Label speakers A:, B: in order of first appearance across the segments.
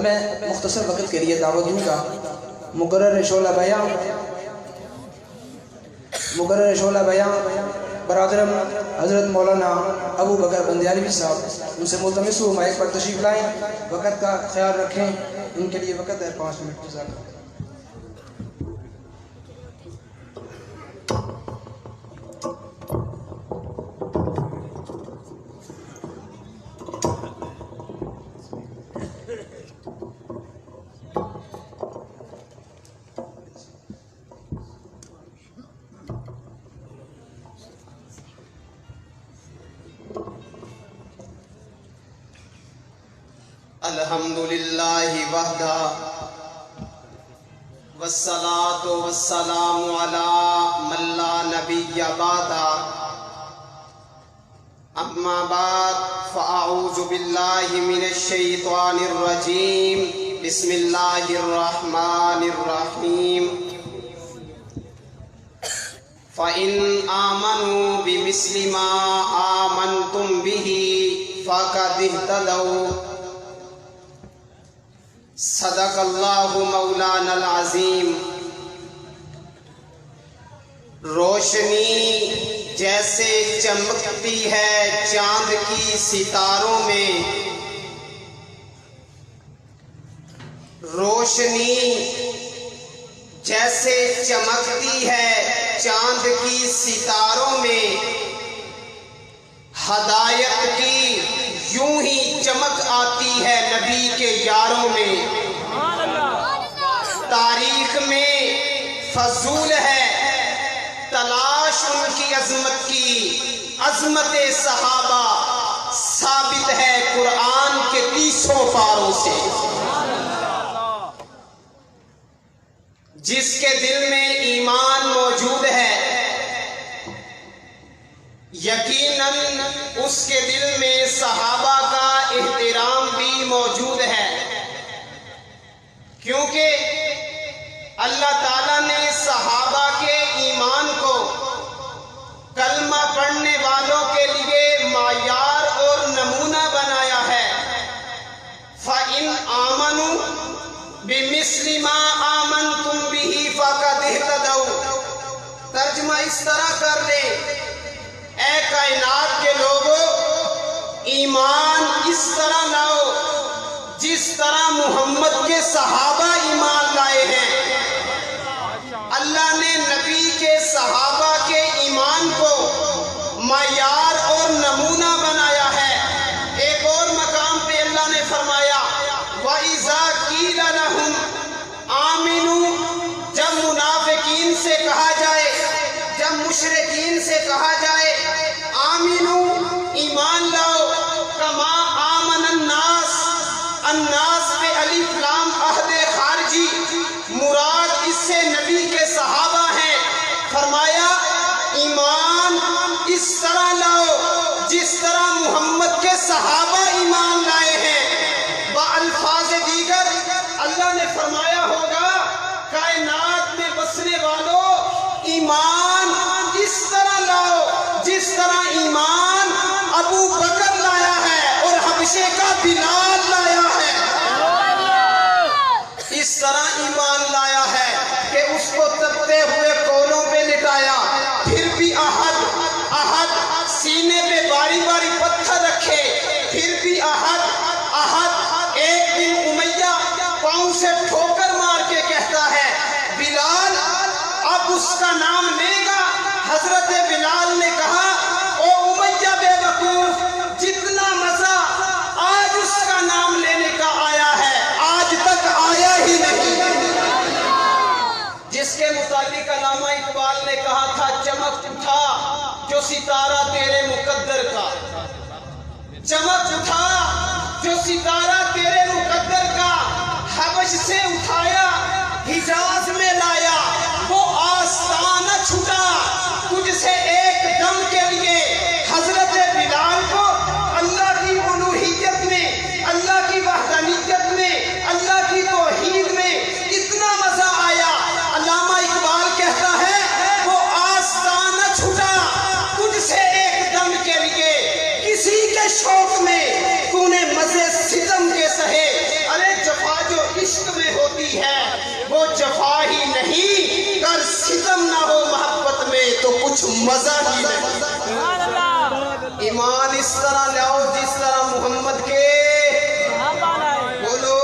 A: میں مختصر وقت کے لیے دعوت دوں گا مقرر شعلہ بیان برادرم حضرت مولانا ابو بکر بندیالوی صاحب، ان سے ملتمس ہوں مائک پر تشریف لائیں، وقت کا خیال رکھیں، ان کے لیے وقت ہے 5 منٹ جزاک اللہ۔
B: الحمدللہ وحدہ والصلاة والسلام علی من لا نبی بعدہ، اما بعد فاعوذ باللہ من الشیطان الرجیم، بسم اللہ الرحمن الرحیم۔ فَإِنْ آمَنُوا بِمِثْلِ مَا آمَنْتُمْ بِهِ فَقَدِ اهْتَدَوْا۔ صدق اللہ مولانا العظیم۔ روشنی جیسے چمکتی ہے چاند کی ستاروں میں، روشنی جیسے چمکتی ہے چاند کی ستاروں میں، ہدایت کی یوں ہی چمک آتی ہے نبی کے یاروں میں۔ تاریخ میں فضول ہے تلاش ان کی عظمت کی، عظمت صحابہ ثابت ہے قرآن کے 30 پاروں سے۔ جس کے دل میں ایمان موجود ہے یقیناً اس کے دل میں صحابہ کا احترام بھی موجود ہے، کیونکہ اللہ تعالیٰ نے صحابہ کے ایمان کو کلمہ پڑھنے والوں کے لیے معیار اور نمونہ بنایا ہے۔ فَإِنْ آمَنُوا بِمِثْلِ مَا آمَنْتُمْ بِهِ فَقَدِ اهْتَدَوْا۔ ترجمہ اس طرح کر لیں، اے کائنات کے لوگوں، ایمان اس طرح لاؤ جس طرح محمد کے صحابہ ایمان لائے ہیں۔ اللہ نے نبی کے صحابہ کے ایمان کو معیار اور نمونہ بنایا ہے۔ ایک اور مقام پہ اللہ نے فرمایا وَإِذَا قِيلَ لَهُمْ آمِنُوا، جب منافقین سے کہا جائے، جب مشرکین سے کہا جائے آمینو ایمان لاؤ، کما آمن الناس، الناس پہ الف لام عہد خارجی، مراد اس سے نبی کے صحابہ ہیں۔ فرمایا ایمان اس طرح لاؤ جس طرح محمد کے صحابہ ایمان لائے ہیں۔ بالفاظ دیگر اللہ نے فرمایا ہوگا کائنات میں بسنے والوں ایمان اس طرح لاؤ جس طرح ایمان ابو بکر لایا ہے اور حبشے کا بلال لایا ہے، اس طرح ایمان لایا ہے کہ اس کو تپتے ہوئے کولوں پہ لٹایا، پھر بھی احد سینے پہ باری باری پتھر رکھے، پھر بھی احد ایک دن امیہ پاؤں سے ٹھوکر مار کے کہتا ہے بلال اب اس کا نام لے گا۔ حضرت بلال نے کہا او امیہ بے وقوف، جتنا مزہ آج اس کا نام لینے کا آیا ہے آج تک آیا ہی نہیں۔ جس کے متعلق علامہ اقبال نے کہا تھا چمک اٹھا جو ستارہ تیرے مقدر کا، چمک اٹھا جو ستارہ تیرے مقدر کا، حبش سے اٹھایا حجاز میں لایا، وہ آستانہ چھٹا تجھ سے ایک دم کے لیے۔ حضرت بلال کو اللہ کی الوہیت میں، اللہ کی وحدانیت میں، اللہ کی توحید میں اتنا مزہ آیا، علامہ اقبال کہتا ہے وہ آستانہ چھٹا تجھ سے ایک دم کے لیے، کسی کے شوق میں تو نے مزے ستم کے سہے۔ ارے جفا होती है वो जफा ही नहीं, कर सितम ना हो मोहब्बत में तो कुछ मजा ही नहीं। ईमान इस तरह लाओ जिस तरह मोहम्मद के, बोलो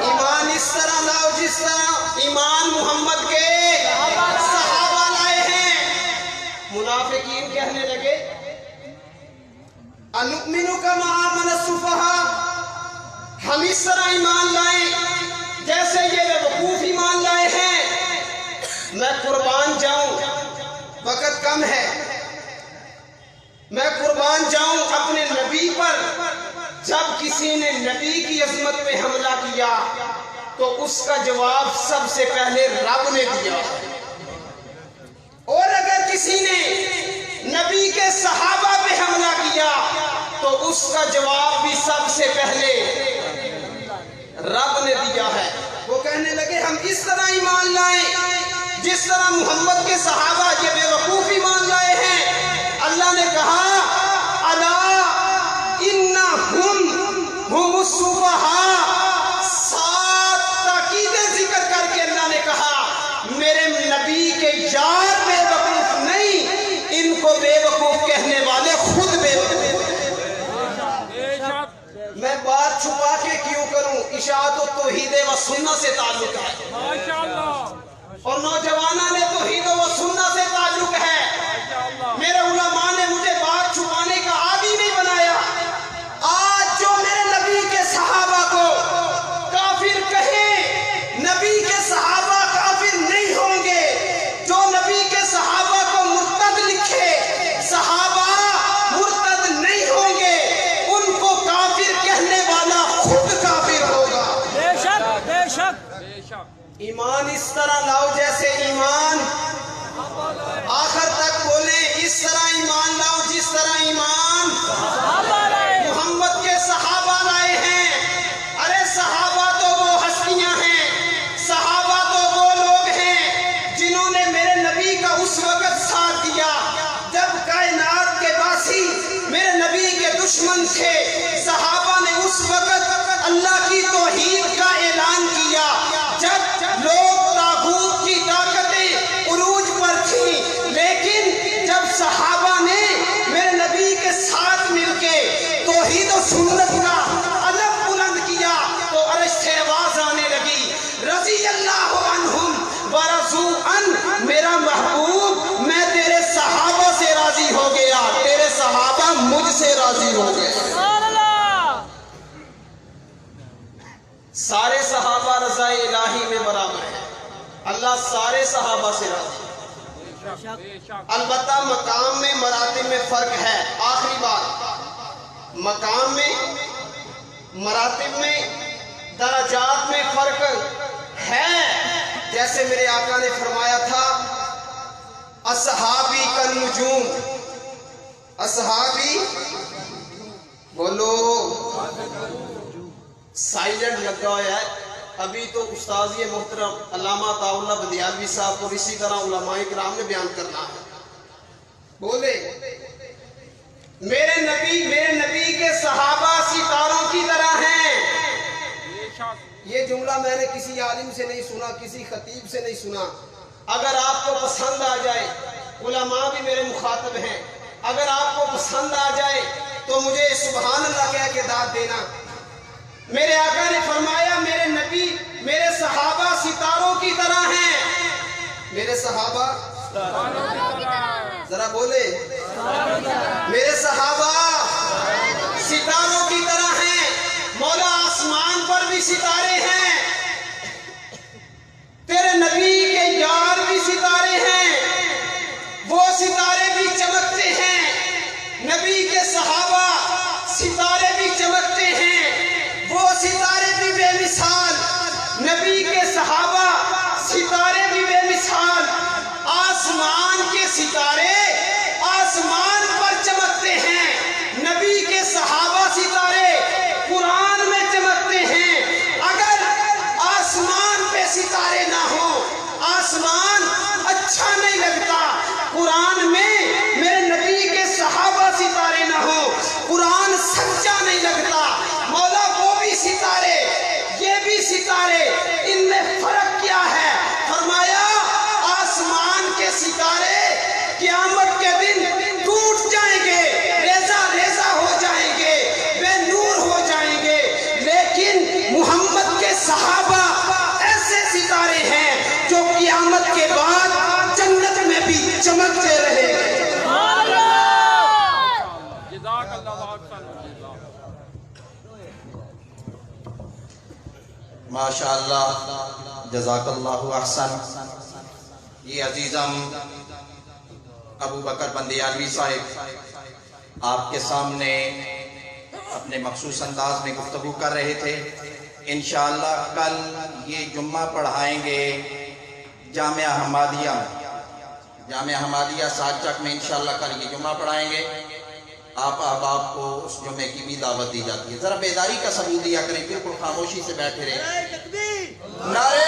B: ईमान इस तरह लाओ जिस तरह ईमान मोहम्मद के सहाबा लाए हैं। मुनाफिकीन कहने लगे अनुमिनु कमा आमन सुफहा, हम इस तरह ईमान लाए जैसे ये बेवकूफ ईमान लाए हैं। मैं कुर्बान जाऊं, वक्त कम है, मैं कुर्बान जाऊं अपने नबी पर। जब किसी ने नबी की अजमत पे हमला किया तो उसका जवाब सबसे पहले रब ने दिया, और अगर किसी ने नबी के सहाबा पे हमला किया तो उसका जवाब भी सबसे पहले रब ने दिया है। वो कहने लगे हम इस तरह ईमान लाए जिस तरह मोहम्मद के सहाबा ये बेवकूफ ईमान लाए हैं। अल्लाह ने कहा अला इन्ना हुम सुफहा, सात ताकीदें जिक्र करके अल्लाह ने कहा मेरे नबी के यार बेवकूफ नहीं, इनको बेवकूफ कहने वाले खुद बेवकूफ। मैं बात छुपा के क्यों करूं, इशाअत तौहीद व सुन्नत से ताल्लुक है और नौजवाना ने तौहीद व सुन्नत से ताल्लुक है। मेरे उलमा ने मुझे बात छुपाने का आदी नहीं बनाया। आज जो मेरे नबी के सहाबा को काफिर कहे, नबी के सहाबा काफिर नहीं होंगे। जो नबी के सहाबा को मुर्तद लिखे, सहाबा मुर्तद नहीं होंगे। उनको काफिर कहने वाला खुद काफिर होगा। बेशक बेशक बेशक। ईमान इस तरह लाओ जैसे ईमान, आखिर तक बोले इस तरह ईमान लाओ जिस तरह ईमान मोहम्मद के सहाबा लाए हैं। अरे सहाबा तो वो हस्तियां हैं, सहाबा तो वो लोग हैं जिन्होंने मेरे नबी का उस वक्त साथ दिया जब कायनात के बासी मेरे नबी के दुश्मन थे। सहाबा ने उस वक्त अल्लाह की तौहीद का ऐलान किया जब लोग तागूत की ताकतें उरूज पर थी। लेकिन जब सहाबा ने मेरे नबी के साथ मिलके तौहीद और सुन्नत का अलग बुलंद किया तो अर्श से आवाज आने लगी रज़ी अल्लाहु अन्हुम व रज़ू अन, मेरा महबूब मैं तेरे सहाबा से राजी हो गया, तेरे सहाबा मुझसे राजी हो गए। सारे सहाबा रज़ा इलाही में बराबर है, अल्लाह सारे सहाबा से राजी। अलबत्ता मकाम में मरातिब में फर्क है। आखिरी बात, मकाम में मरातिब में दराजात में फर्क है। जैसे मेरे आका ने फरमाया था असहाबी का नुजूम, असहाबी बोलो साइलेंट लगा हुआ है। अभी तो उस्ताद ये मोहतरम अल्लामा अताउल्लाह बंदियालवी साहब को इसी तरह उलमाए किराम ने बयान करना है। बोले मेरे नबी के सहाबा सितारों की तरह हैं। ये जुमला मैंने किसी आलिम से नहीं सुना, किसी खतीब से नहीं सुना। अगर आपको पसंद आ जाए, उलमा भी मेरे मुखातब हैं, अगर आपको पसंद आ जाए तो मुझे सुभान अल्लाह कह के दाद देना। मेरे आका ने फरमाया मेरे नबी मेरे सहाबा सितारों की तरह हैं। मेरे सहाबा जरा बोले मेरे सहाबा सितारों की तरह हैं। मौला आसमान पर भी सितारे हैं, तेरे नबी के यार भी सितारे हैं, वो सितारे भी चमकते हैं। नबी के सहाबा सितारे भी चमकते हैं, वो सितारे भी बेमिसाल। नबी के सहाबा सितारे भी बेमिसाल। आसमान के सितारे आसमान पर चमकते हैं, नबी के सहाबा सितारे कुरान में चमकते हैं। अगर आसमान पे सितारे ना हो, आसमान अच्छा नहीं लगता। कुरान में मेरे नबी के सहाबा सितारे ना हो, कुरान सच्चा नहीं
A: चमकते रहेंगे।
C: माशाअल्लाह, जज़ाकल्लाहु अहसन। ये अजीज़म अबू बकर बंदियालवी साहिब आपके सामने अपने मखसूस अंदाज में गुफ्तगू कर रहे थे। इंशाअल्लाह कल ये जुम्मा पढ़ाएंगे जामिया हमादिया साजक में। इंशाअल्लाह कल ये जुम्मा पढ़ाएंगे। आप अहबाब को उस जुम्मे की भी दावत दी जाती है। जरा बेदारी का सबूत दिया करें, बिल्कुल खामोशी से बैठे रहे। नारे